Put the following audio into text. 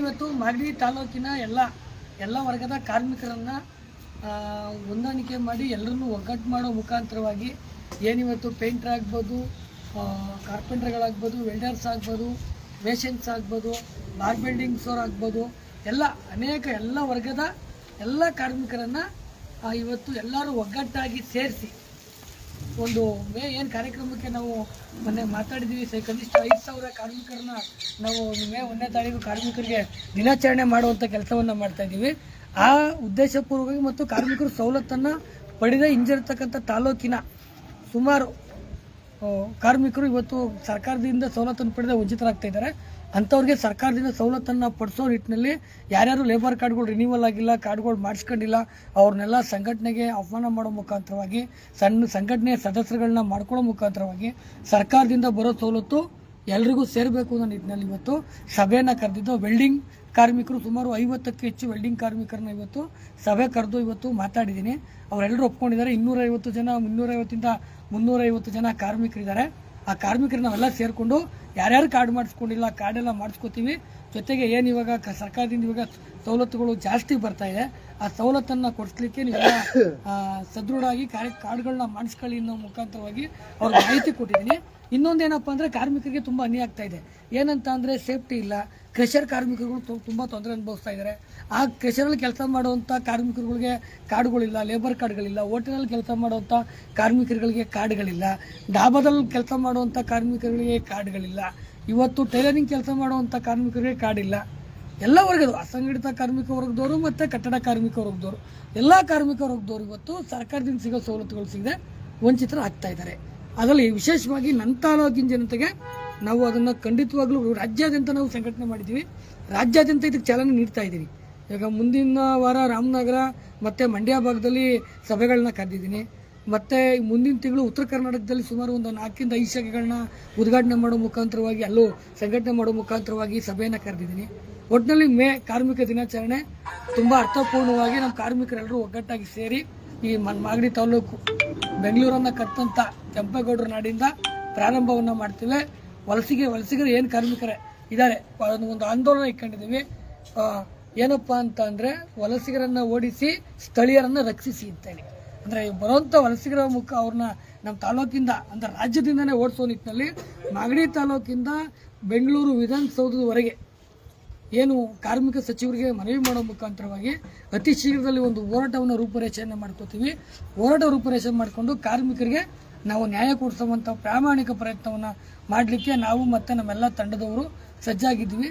ಇವತ್ತು ಮಾಗಡಿ ತಾಲೂಕಿನ ಎಲ್ಲ ವರ್ಗದ ಕಾರ್ಮಿಕರನ್ನು ಹೊಂದಾಣಿಕೆ ಮಾಡಿ ಎಲ್ಲರನ್ನೂ ಒಗ್ಗಟ್ಟು ಮಾಡೋ ಮುಖಾಂತರವಾಗಿ ಏನಿವತ್ತು ಪೇಂಟರ್ ಆಗ್ಬೋದು, ಕಾರ್ಪೆಂಟ್ರ್ಗಳಾಗ್ಬೋದು, ವೆಲ್ಡರ್ಸ್ ಆಗ್ಬೋದು, ಮೇಷನ್ಸ್ ಆಗ್ಬೋದು, ಬಾರ್ ಬಿಲ್ಡಿಂಗ್ಸವ್ರು ಆಗ್ಬೋದು, ಎಲ್ಲ ವರ್ಗದ ಎಲ್ಲ ಕಾರ್ಮಿಕರನ್ನು ಇವತ್ತು ಎಲ್ಲರೂ ಒಗ್ಗಟ್ಟಾಗಿ ಸೇರಿಸಿ ಒಂದು ಏನು ಕಾರ್ಯಕ್ರಮಕ್ಕೆ ನಾವು ಮೊನ್ನೆ ಮಾತಾಡಿದ್ದೀವಿ. ಕನಿಷ್ಠ 5,000 ಕಾರ್ಮಿಕರನ್ನ ನಾವು ಮೇ 1ನೇ ತಾರೀಕು ಕಾರ್ಮಿಕರಿಗೆ ದಿನಾಚರಣೆ ಮಾಡುವಂಥ ಕೆಲಸವನ್ನು ಮಾಡ್ತಾಯಿದ್ದೀವಿ. ಆ ಉದ್ದೇಶಪೂರ್ವಕವಾಗಿ ಮತ್ತು ಕಾರ್ಮಿಕರು ಸವಲತ್ತನ್ನು ಪಡೆದೇ ಹಿಂಜರಿತಕ್ಕಂಥ ತಾಲೂಕಿನ ಸುಮಾರು ಕಾರ್ಮಿಕರು ಇವತ್ತು ಸರ್ಕಾರದಿಂದ ಸವಲತ್ತನ್ನು ಪಡೆದೇ ವಂಚಿತರಾಗ್ತಾ ಇದ್ದಾರೆ. ಅಂಥವ್ರಿಗೆ ಸರ್ಕಾರದಿಂದ ಸವಲತ್ತನ್ನು ಪಡಿಸೋ ನಿಟ್ಟಿನಲ್ಲಿ ಯಾರ್ಯಾರು ಲೇಬರ್ ಕಾರ್ಡ್ಗಳು ರಿನ್ಯೂವಲ್ ಆಗಿಲ್ಲ, ಕಾರ್ಡ್ಗಳು ಮಾಡಿಸ್ಕೊಂಡಿಲ್ಲ, ಅವ್ರನ್ನೆಲ್ಲ ಸಂಘಟನೆಗೆ ಆಹ್ವಾನ ಮಾಡೋ ಮುಖಾಂತರವಾಗಿ ಸಂಘಟನೆಯ ಸದಸ್ಯರುಗಳನ್ನ ಮಾಡ್ಕೊಳ್ಳೋ ಮುಖಾಂತರವಾಗಿ ಸರ್ಕಾರದಿಂದ ಬರೋ ಸವಲತ್ತು ಎಲ್ರಿಗೂ ಸೇರಬೇಕು ಅನ್ನೋ ನಿಟ್ಟಿನಲ್ಲಿ ಇವತ್ತು ಸಭೆಯನ್ನು ಕರೆದಿದ್ದು. ವೆಲ್ಡಿಂಗ್ ಕಾರ್ಮಿಕರು ಸುಮಾರು 50ಕ್ಕೂ ಹೆಚ್ಚು ವೆಲ್ಡಿಂಗ್ ಕಾರ್ಮಿಕರನ್ನ ಇವತ್ತು ಸಭೆ ಕರೆದು ಇವತ್ತು ಮಾತಾಡಿದ್ದೀನಿ. ಅವರೆಲ್ಲರೂ ಒಪ್ಕೊಂಡಿದ್ದಾರೆ. 250 ಜನ 250ರಿಂದ 350 ಜನ ಕಾರ್ಮಿಕರಿದ್ದಾರೆ. ಆ ಕಾರ್ಮಿಕರು ನಾವೆಲ್ಲ ಸೇರಿಕೊಂಡು ಯಾರ್ಯಾರು ಕಾರ್ಡ್ ಮಾಡಿಸ್ಕೊಂಡಿಲ್ಲ ಕಾರ್ಡೆಲ್ಲ ಮಾಡಿಸ್ಕೋತೀವಿ. ಜೊತೆಗೆ ಏನು ಇವಾಗ ಸರ್ಕಾರದಿಂದ ಇವಾಗ ಸವಲತ್ತುಗಳು ಜಾಸ್ತಿ ಬರ್ತಾ ಇದೆ, ಆ ಸವಲತ್ತನ್ನು ಕೊಡಿಸ್ಲಿಕ್ಕೆ ನೀವೆಲ್ಲ ಸದೃಢವಾಗಿ ಕಾರ್ಡ್ಗಳನ್ನ ಮಾಡಿಸ್ಕೊಳ್ಳಿ ಅನ್ನೋ ಮುಖಾಂತರವಾಗಿ ಅವ್ರಿಗೆ ಮಾಹಿತಿ ಕೊಟ್ಟಿದ್ದೀನಿ. ಇನ್ನೊಂದೇನಪ್ಪ ಅಂದರೆ ಕಾರ್ಮಿಕರಿಗೆ ತುಂಬ ಅನ್ಯಾಯ ಆಗ್ತಾ ಇದೆ. ಏನಂತ ಅಂದರೆ ಸೇಫ್ಟಿ ಇಲ್ಲ. ಕ್ರೆಷರ್ ಕಾರ್ಮಿಕರುಗಳು ತುಂಬ ತೊಂದರೆ ಅನುಭವಿಸ್ತಾ ಇದ್ದಾರೆ. ಆ ಕ್ರೆಷರಲ್ಲಿ ಕೆಲಸ ಮಾಡುವಂಥ ಕಾರ್ಮಿಕರುಗಳಿಗೆ ಕಾರ್ಡ್ಗಳಿಲ್ಲ, ಲೇಬರ್ ಕಾರ್ಡ್ಗಳಿಲ್ಲ. ಹೋಟೆಲಲ್ಲಿ ಕೆಲಸ ಮಾಡುವಂಥ ಕಾರ್ಮಿಕರುಗಳಿಗೆ ಕಾರ್ಡ್ಗಳಿಲ್ಲ. ಡಾಬಾದಲ್ಲಿ ಕೆಲಸ ಮಾಡುವಂಥ ಕಾರ್ಮಿಕರುಗಳಿಗೆ ಕಾರ್ಡ್ಗಳಿಲ್ಲ. ಇವತ್ತು ಟೈಲರಿಂಗ್ ಕೆಲಸ ಮಾಡುವಂಥ ಕಾರ್ಮಿಕರಿಗೆ ಕಾರ್ಡ್ ಇಲ್ಲ. ಎಲ್ಲ ವರ್ಗದವರು, ಅಸಂಘಟಿತ ಕಾರ್ಮಿಕ ವರ್ಗದವರು ಮತ್ತು ಕಟ್ಟಡ ಕಾರ್ಮಿಕ ವರ್ಗದವರು, ಎಲ್ಲ ಕಾರ್ಮಿಕ ವರ್ಗದವರು ಇವತ್ತು ಸರ್ಕಾರದಿಂದ ಸಿಗೋ ಸವಲತ್ತುಗಳು ಸಿಗದೆ ವಂಚಿತರಾಗ್ತಾ ಇದ್ದಾರೆ. ಅದರಲ್ಲಿ ವಿಶೇಷವಾಗಿ ನನ್ನ ತಾಲೂಕಿನ ಜನತೆಗೆ ನಾವು ಅದನ್ನು ಖಂಡಿತವಾಗ್ಲೂ ರಾಜ್ಯಾದ್ಯಂತ ನಾವು ಸಂಘಟನೆ ಮಾಡಿದ್ದೀವಿ. ರಾಜ್ಯಾದ್ಯಂತ ಇದಕ್ಕೆ ಚಾಲನೆ ನೀಡ್ತಾ ಇದ್ದೀವಿ. ಈಗ ಮುಂದಿನ ವಾರ ರಾಮನಗರ ಮತ್ತು ಮಂಡ್ಯ ಭಾಗದಲ್ಲಿ ಸಭೆಗಳನ್ನ ಕರೆದಿದ್ದೀನಿ. ಮತ್ತು ಮುಂದಿನ ತಿಂಗಳು ಉತ್ತರ ಕರ್ನಾಟಕದಲ್ಲಿ ಸುಮಾರು ಒಂದು 4ರಿಂದ 5 ಶಾಖೆಗಳನ್ನ ಉದ್ಘಾಟನೆ ಮಾಡೋ ಮುಖಾಂತರವಾಗಿ ಅಲ್ಲೂ ಸಂಘಟನೆ ಮಾಡೋ ಮುಖಾಂತರವಾಗಿ ಸಭೆಯನ್ನು ಕರೆದಿದ್ದೀನಿ. ಒಟ್ಟಿನಲ್ಲಿ ಕಾರ್ಮಿಕ ದಿನಾಚರಣೆ ತುಂಬ ಅರ್ಥಪೂರ್ಣವಾಗಿ ನಮ್ಮ ಕಾರ್ಮಿಕರೆಲ್ಲರೂ ಒಗ್ಗಟ್ಟಾಗಿ ಸೇರಿ ಈ ಮಾಗಡಿ ತಾಲೂಕು ಬೆಂಗಳೂರನ್ನು ಕಟ್ಟಂಥ ಕೆಂಪೇಗೌಡರ ನಾಡಿಂದ ಪ್ರಾರಂಭವನ್ನು ಮಾಡ್ತೀವಿ. ವಲಸಿಗರು ಏನು ಕಾರ್ಮಿಕರೇ ಇದ್ದಾರೆ ಒಂದು ಆಂದೋಲನ ಇಟ್ಕೊಂಡಿದ್ದೀವಿ. ಏನಪ್ಪ ಅಂತ ಅಂದರೆ ವಲಸಿಗರನ್ನು ಓಡಿಸಿ ಸ್ಥಳೀಯರನ್ನು ರಕ್ಷಿಸಿ ಅಂತೇಳಿ. ಅಂದರೆ ಬರೋಂಥ ವಲಸಿಗರ ಅವ್ರನ್ನ ನಮ್ಮ ತಾಲೂಕಿಂದ ಅಂದರೆ ರಾಜ್ಯದಿಂದನೇ ಓಡಿಸೋ ನಿಟ್ಟಿನಲ್ಲಿ ಮಾಗಡಿ ತಾಲೂಕಿಂದ ಬೆಂಗಳೂರು ವಿಧಾನಸೌಧದವರೆಗೆ ಏನು ಕಾರ್ಮಿಕ ಸಚಿವರಿಗೆ ಮನವಿ ಮಾಡೋ ಮುಖಾಂತರವಾಗಿ ಅತಿ ಶೀಘ್ರದಲ್ಲಿ ಒಂದು ಹೋರಾಟವನ್ನು ರೂಪುರೇಷೆಯನ್ನು ಮಾಡ್ಕೋತೀವಿ. ಹೋರಾಟ ರೂಪುರೇಷೆ ಮಾಡಿಕೊಂಡು ಕಾರ್ಮಿಕರಿಗೆ ನಾವು ನ್ಯಾಯ ಕೊಡಿಸುವಂಥ ಪ್ರಾಮಾಣಿಕ ಪ್ರಯತ್ನವನ್ನು ಮಾಡಲಿಕ್ಕೆ ನಾವು ಮತ್ತು ನಮ್ಮೆಲ್ಲ ತಂಡದವರು ಸಜ್ಜಾಗಿದ್ವಿ.